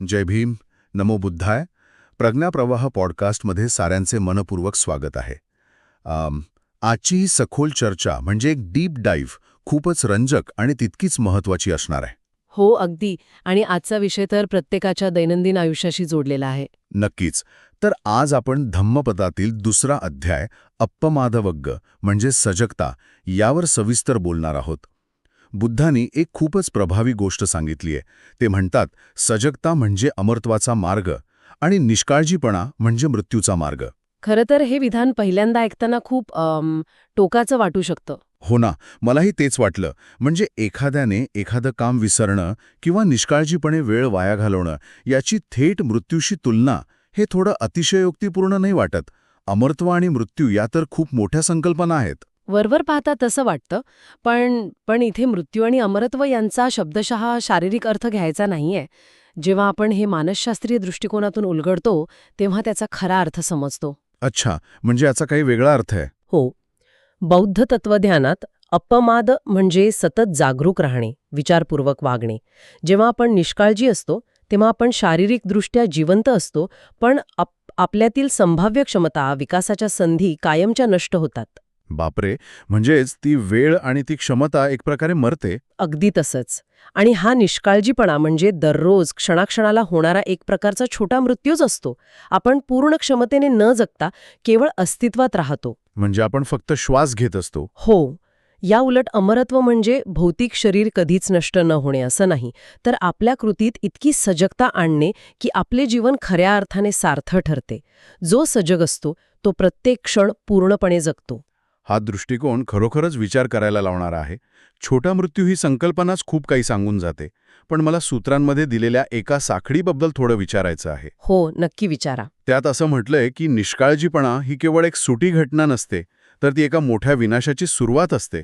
जय भीम, नमो बुद्धाय. प्रज्ञाप्रवाह पॉडकास्टमध्ये साऱ्यांचे मनपूर्वक स्वागत आहे. आजची ही सखोल चर्चा म्हणजे एक डीप डाईव्ह खूपच रंजक आणि तितकीच महत्त्वाची असणार आहे. हो, अगदी. आणि आजचा विषय तर प्रत्येकाच्या दैनंदिन आयुष्याशी जोडलेला आहे. नक्कीच. तर आज आपण धम्मपदातील दुसरा अध्याय अप्पमादवग्ग म्हणजे सजगता यावर सविस्तर बोलणार आहोत. बुद्धांनी एक खूपच प्रभावी गोष्ट सांगितली आहे. ते म्हणतात, सजगता म्हणजे अमरत्वाचा मार्ग आणि निष्काळजीपणा म्हणजे मृत्यूचा मार्ग. खरं तर हे विधान पहिल्यांदा ऐकताना खूप टोकाचं वाटू शकतं. हो ना, मलाही तेच वाटलं. म्हणजे एखाद्याने एखादं काम विसरणं किंवा निष्काळजीपणे वेळ वाया घालवणं याची थेट मृत्यूशी तुलना हे थोडं अतिशयोक्तीपूर्ण नाही वाटत. अमरत्व आणि मृत्यू या तर खूप मोठ्या संकल्पना आहेत. वरवर पाहता तसं वाटतं, पण इथे मृत्यू आणि अमरत्व यांचा शब्दशः शारीरिक अर्थ घ्यायचा नाहीये. जेव्हा आपण हे मानसशास्त्रीय दृष्टिकोनातून उलगडतो, तेव्हा त्याचा खरा अर्थ समजतो. अच्छा, म्हणजे याचा काही वेगळा अर्थ आहे. हो. बौद्ध तत्वज्ञानात अप्पमाद म्हणजे सतत जागरूक राहणे, विचारपूर्वक वागणे. जेव्हा आपण निष्काळजी असतो, तेव्हा आपण शारीरिकदृष्ट्या जिवंत असतो, पण आपल्यातील संभाव्य क्षमता, विकासाच्या संधी कायमच्या नष्ट होतात. बापरे, म्हणजेच ती वेळ आणि ती क्षमता एक प्रकारे मरते. अगदी तसंच. आणि हा निष्काळजीपणा म्हणजे दररोज क्षणाक्षणाला होणारा एक प्रकारचा छोटा मृत्यूच असतो. आपण पूर्ण क्षमतेने न जगता केवळ अस्तित्वात राहतो. म्हणजे आपण फक्त श्वास घेत असतो. हो. या उलट अमरत्व म्हणजे भौतिक शरीर कधीच नष्ट न होणे असं नाही, तर आपल्या कृतीत इतकी सजगता आणणे की आपले जीवन खऱ्या अर्थाने सार्थ ठरते. जो सजग असतो तो प्रत्येक क्षण पूर्णपणे जगतो. हा दृष्टिकोन खरोखरच विचार करायला लावणारा आहे. छोटा मृत्यू ही संकल्पनाच खूप काही सांगून जाते. पण मला सूत्रांमध्ये दिलेल्या एका साखळीबद्दल थोडं विचारायचं आहे. हो, नक्की विचारा. त्यात असं म्हटलंय की निष्काळजीपणा ही केवळ एक सुटी घटना नसते, तर ती एका मोठ्या विनाशाची सुरुवात असते.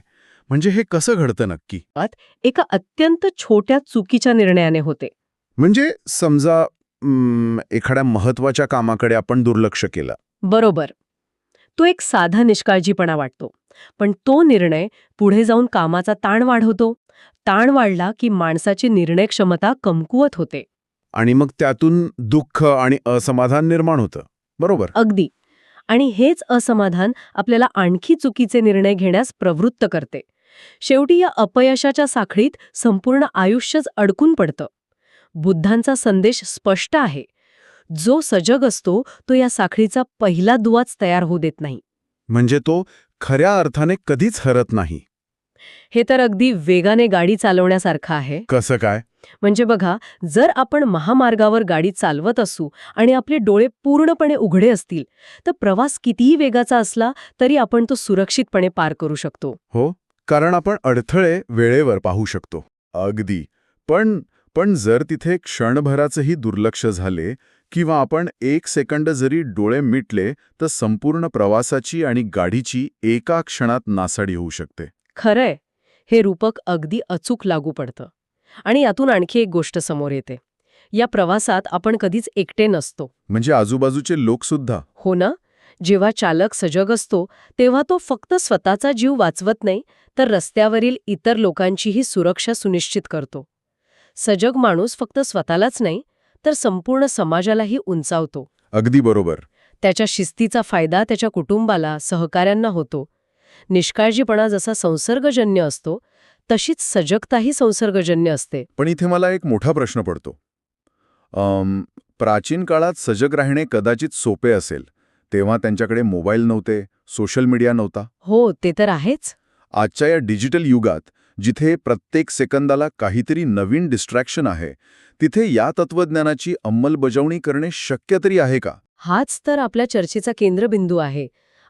म्हणजे हे कसं घडतं नक्की? एका अत्यंत छोट्या चुकीच्या निर्णयाने होते. म्हणजे समजा एखाद्या महत्वाच्या कामाकडे आपण दुर्लक्ष केलं. बरोबर. तो एक साधा निष्काळजीपणा वाटतो, पण तो निर्णय पुढे जाऊन कामाचा ताण वाढवतो. ताण वाढला की माणसाची निर्णय क्षमता कमकुवत होते. आणि मग त्यातून दुःख आणि असमाधान निर्माण होतं. बरोबर. अगदी. आणि हेच असमाधान आपल्याला आणखी चुकीचे निर्णय घेण्यास प्रवृत्त करते. शेवटी या अपयशाच्या साखळीत संपूर्ण आयुष्यच अडकून पडतं. बुद्धांचा संदेश स्पष्ट आहे. जो सजग असतो तो या साखळीचा पहिला दुवाच तयार होऊ देत नाही. म्हणजे तो खऱ्या अर्थाने कधीच हरत नाही. हे तर अगदी वेगाने गाडी चालवण्यासारखं आहे. कसं काय? म्हणजे बघा, जर आपण महामार्गावर गाडी चालवत असू आणि आपले डोळे पूर्णपणे उघडे असतील, तर प्रवास कितीही वेगाचा असला तरी आपण तो सुरक्षितपणे पार करू शकतो. हो, कारण आपण अडथळे वेळेवर पाहू शकतो. अगदी. पण जर तिथे क्षणभराचंही दुर्लक्ष झाले किंवा आपण 1 सेकंद जरी डोळे मिटले तर संपूर्ण प्रवासाची आणि गाडीची एका क्षणात नासाडी होऊ शकते. खरंय, हे रूपक अगदी अचूक लागू पडतं. आणि यातून आणखी एक गोष्ट समोर येते. या प्रवासात आपण कधीच एकटे नसतो. म्हणजे आजूबाजूचे लोकसुद्धा. हो ना? जेव्हा चालक सजग असतो तेव्हा तो फक्त स्वतःचा जीव वाचवत नाही, तर रस्त्यावरील इतर लोकांचीही सुरक्षा सुनिश्चित करतो. सजग माणूस फक्त स्वतःलाच नाही, तर संपूर्ण समाजालाही उंचावतो. अगदी बरोबर. त्याच्या शिस्तीचा फायदा त्याच्या कुटुंबाला, सहकाऱ्यांना होतो. निष्काळजीपणा जसा संसर्गजन्य असतो, तशीच सजगताही संसर्गजन्य असते. पण इथे मला एक मोठा प्रश्न पडतो. प्राचीन काळात सजग राहणे कदाचित सोपे असेल. तेव्हा त्यांच्याकडे मोबाईल नव्हते, सोशल मीडिया नव्हता. हो, ते तर आहेच. आजच्या या डिजिटल युगात जिथे प्रत्येक सेकंदाला काहीतरी नवीन डिस्ट्रॅक्शन आहे, तिथे या तत्वज्ञानाची अंमलबजावणी करणे शक्य तरी आहे का? हाच तर आपल्या चर्चेचा केंद्रबिंदू आहे.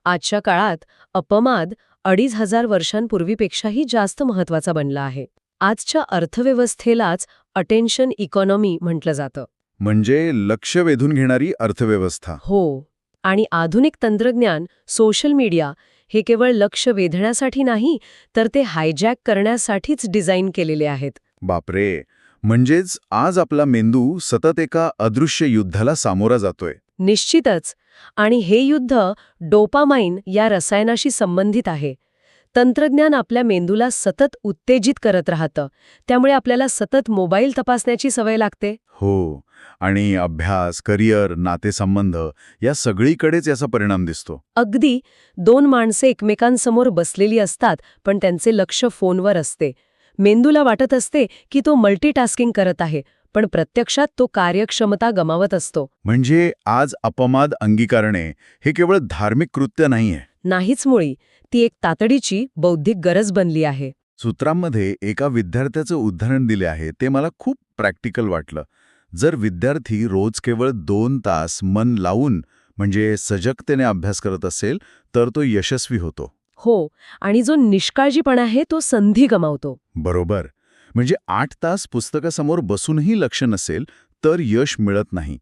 आजच्या काळात अपमाद 2500 वर्षांपूर्वीपेक्षाही जास्त महत्वाचा बनला आहे. आजच्या अर्थव्यवस्थेलाच अटेन्शन इकॉनॉमी म्हटलं जातं. म्हणजे लक्ष वेधून घेणारी अर्थव्यवस्था. हो. आणि आधुनिक तंत्रज्ञान, सोशल मीडिया हे केवळ लक्ष वेधण्यासाठी नाही, तर ते हायजॅक करण्यासाठीच डिझाईन केलेले आहेत. बापरे, म्हणजेच आज आपला मेंदू सतत एका अदृश्य युद्धाला सामोरा जातोय. निश्चितच. आणि हे युद्ध डोपामाइन या रसायनाशी संबंधित आहे. तंत्रज्ञान आपल्या मेंदूला सतत उत्तेजित करत राहतं, त्यामुळे आपल्याला सतत मोबाईल तपासण्याची सवय लागते. हो. आणि अभ्यास, करिअर, नातेसंबंध या सगळीकडेच याचा परिणाम दिसतो. अगदी 2 माणसे एकमेकांसमोर बसलेली असतात, पण त्यांचे लक्ष फोनवर असते. मेंदूला वाटत असते की तो मल्टीटास्किंग करत आहे, पण प्रत्यक्षात तो कार्यक्षमता गमावत असतो. म्हणजे आज अपमाद अंगीकारणे हे केवळ धार्मिक कृत्य नाहीये. नाहीच मुळी, ती एक तातडीची बौद्धिक गरज बनली आहे. सूत्रांमध्ये एका विद्यार्थ्याचं उदाहरण दिले आहे, ते मला खूप प्रॅक्टिकल वाटलं. जर विद्यार्थी रोज केवळ 2 तास मन लावून म्हणजे सजगतेने अभ्यास करत असेल, तर तो यशस्वी होतो. हो, आणि जो निष्काळजीपणा आहे तो संधी गमावतो. बरोबर. म्हणजे 8 तास पुस्तकासमोर बसूनही लक्ष नसेल, तर यश मिळत नाही.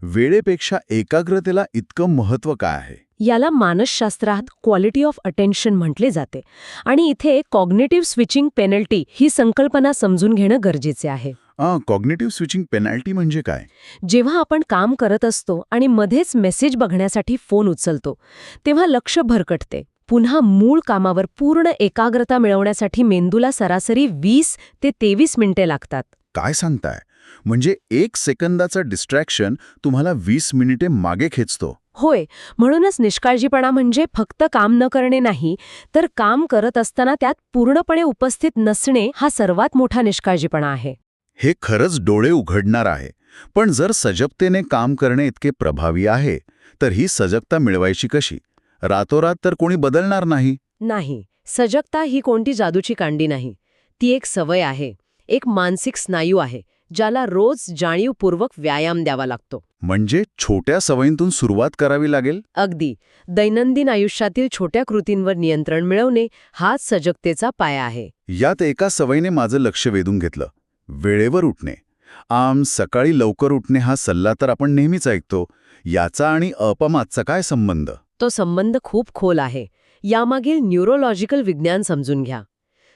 वेळेपेक्षा एकाग्रतेला इतकं महत्त्व काय आहे? याला मानसशास्त्रात क्वालिटी ऑफ अटेन्शन म्हटले जाते. आणि इथे कॉग्निटिव्ह स्विचिंग पेनल्टी ही संकल्पना समजून घेणं गरजेचे आहे. कॉग्निटिव्ह स्विचिंग पेनल्टी म्हणजे काय? जेव्हा आपण काम करत असतो आणि मध्येच मेसेज बघण्यासाठी फोन उचलतो, तेव्हा लक्ष भरकटते. पुन्हा मूळ कामावर पूर्ण एकाग्रता मिळवण्यासाठी मेंदूला सरासरी 20 ते 23 मिनिटे लागतात. काय सांगताय? म्हणजे 1 सेकंदाचा डिस्ट्रॅक्शन तुम्हाला 20 मिनिटे मागे खेचतो. होय, म्हणूनच निष्काळजीपणा म्हणजे फक्त काम न करणे नाही, तर काम करत असताना त्यात पूर्णपणे उपस्थित नसणे हा सर्वात मोठा निष्काळजीपणा आहे. हे खरंच डोळे उघडणार आहे. पण जर सजगतेने काम करणे इतके प्रभावी आहे, तर ही सजगता मिळवायची कशी? रातोरात तर कोणी बदलणार नाही. नाही, सजगता ही कोणती जादूची कांडी नाही. ती एक सवय आहे, एक मानसिक स्नायू आहे, ज्याला रोज जाणीवपूर्वक व्यायाम द्यावा लागतो. म्हणजे छोट्या सवयींतून सुरुवात करावी लागेल. अगदी दैनंदिन आयुष्यातील छोट्या कृतींवर नियंत्रण मिळवणे हाच सजगतेचा पाया आहे. यात एका सवयीने माझं लक्ष वेधून घेतलं. वेळेवर उठणे. सकाळी लवकर उठणे हा सल्ला तर आपण नेहमीच ऐकतो. याचा आणि अपमादचा काय संबंध? तो संबंध खूप खोल आहे. यामागील न्यूरोलॉजिकल विज्ञान समजून घ्या.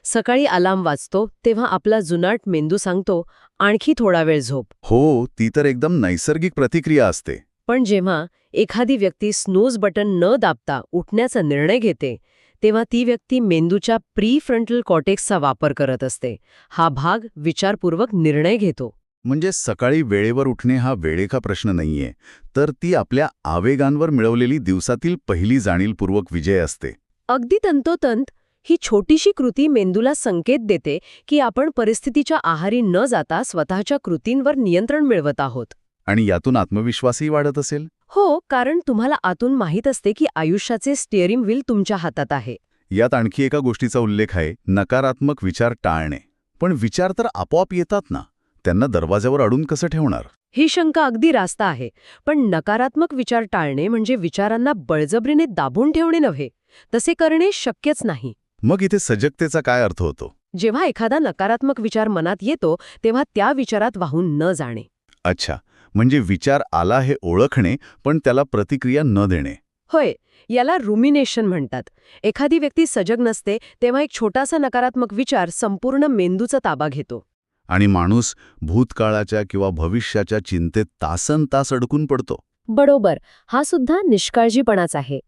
सकाळी अलार्म वाजतो तेव्हा आपला जुनाट मेंदू सांगतो, आणखी थोडा वेळ झोप. हो, ती तर एकदम नैसर्गिक प्रतिक्रिया असते. पण जेव्हा एखादी व्यक्ती स्नूज बटन न दाबता उठण्याचा निर्णय घेते, तेव्हा ती व्यक्ती मेंदूच्या प्रीफ्रंटल कॉर्टेक्सचा वापर करत असते. हा भाग विचारपूर्वक निर्णय घेतो. म्हणजे सकाळी वेळेवर उठणे हा वेळेचा प्रश्न नाहीये, तर ती आपल्या आवेगांवर मिळवलेली दिवसातील पहिली जाणीवपूर्वक विजय असते. अगदी तंतोतंत ही छोटीशी कृती मेंदूला संकेत देते की आपण परिस्थितीच्या आहारी न जाता स्वतःच्या कृतींवर नियंत्रण मिळवत आहोत. आणि यातून आत्मविश्वासही वाढत असेल. हो, कारण तुम्हाला आतून माहीत असते की आयुष्याचे स्टिअरिंग व्हील तुमच्या हातात आहे. यात आणखी एका गोष्टीचा उल्लेख आहे, नकारात्मक विचार टाळणे. पण विचार तर आपोआप येतात ना, त्यांना दरवाजावर अडून कसं ठेवणार? ही शंका अगदी रास्त आहे. पण नकारात्मक विचार टाळणे म्हणजे विचारांना बळजबरीने दाबून ठेवणे नव्हे. तसे करणे शक्यच नाही. मग इथे सजगतेचा काय अर्थ होतो? जेव्हा एखादा नकारात्मक विचार मनात येतो तेव्हा त्या विचारात वाहून न जाणे. अच्छा, म्हणजे विचार आला हे ओळखणे, पण त्याला प्रतिक्रिया न देणे. होय, याला रुमिनेशन म्हणतात. एखादी व्यक्ती सजग नसते तेव्हा एक छोटासा नकारात्मक विचार संपूर्ण मेंदूचा ताबा घेतो. आणि माणूस भूतकाळाच्या किंवा भविष्याच्या चिंतेत तासनतास अडकून पडतो. बरोबर, हा सुद्धा निष्काळजीपणाच आहे.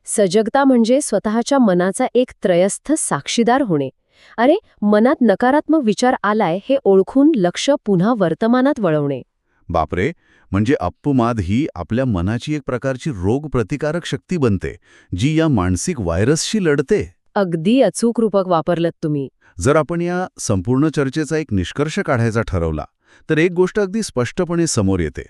सजगता म्हणजे स्वतःच्या मनाचा एक त्रयस्थ साक्षीदार होणे. अरे, मनात नकारात्मक विचार आलाय हे ओळखून लक्ष पुन्हा वर्तमानात वळवणे. बापरे, म्हणजे अपमाद ही आपल्या मनाची एक प्रकारची रोगप्रतिकारक शक्ती बनते, जी या मानसिक व्हायरसशी लढते. अगदी अचूक रूपक वापरलत तुम्ही. जर आपण या संपूर्ण चर्चेचा एक निष्कर्ष काढायचा ठरवला, तर एक गोष्ट अगदी स्पष्टपणे समोर येते.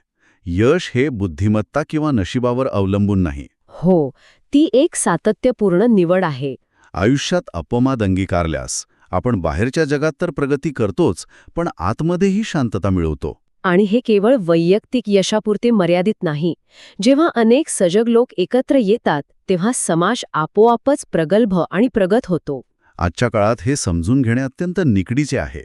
यश हे बुद्धिमत्ता किंवा नशिबावर अवलंबून नाही. हो, ती एक सातत्यपूर्ण निवड आहे. आयुष्यात अपमाद अंगीकारल्यास आपण बाहेरच्या जगात तर प्रगती करतोच, पण आतमध्येही शांतता मिळवतो. आणि हे केवळ वैयक्तिक यशापुरते मर्यादित नाही. जेव्हा अनेक सजग लोक एकत्र येतात तेव्हा समाज आपोआपच प्रगल्भ आणि प्रगत होतो. आजच्या काळात हे समजून घेणे अत्यंत निकडीचे आहे,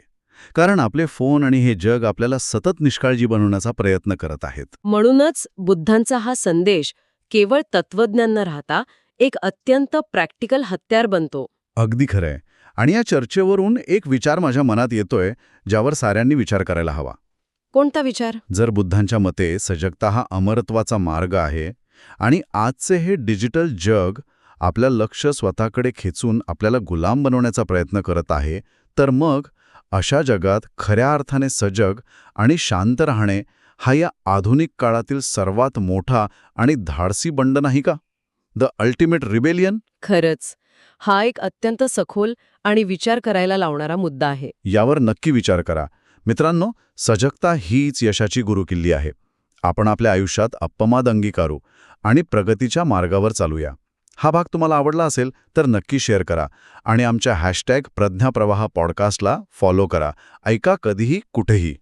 कारण आपले फोन आणि हे जग आपल्याला सतत निष्काळजी बनवण्याचा प्रयत्न करत आहेत. म्हणूनच बुद्धांचा हा संदेश केवळ तत्वज्ञान न राहता एक अत्यंत प्रॅक्टिकल हत्यार बनतो. अगदी खरंय. आणि या चर्चेवरून एक विचार माझ्या मनात येतोय, ज्यावर साऱ्यांनी विचार करायला हवा. कोणता विचार? जर बुद्धांच्या मते सजगता हा अमरत्वाचा मार्ग आहे आणि आजचे हे डिजिटल जग आपलं लक्ष स्वतःकडे खेचून आपल्याला गुलाम बनवण्याचा प्रयत्न करत आहे, तर मग अशा जगात खऱ्या अर्थाने सजग आणि शांत राहणे हा या आधुनिक काळातील सर्वात मोठा आणि धाडसी बंड नाही का? The ultimate rebellion? खरंच, हा एक अत्यंत सखोल आणि विचार करायला लावणारा मुद्दा आहे. यावर नक्की विचार करा. मित्रांनो, सजगता हीच यशाची गुरुकिल्ली आहे. आपण आपल्या आयुष्यात अपमाद अंगीकारू आणि प्रगतीच्या मार्गावर चालूया. हा भाग तुम्हाला आवडला असेल तर नक्की शेअर करा आणि आमच्या # प्रज्ञाप्रवाह पॉडकास्टला फॉलो करा. ऐका कधीही कुठेही.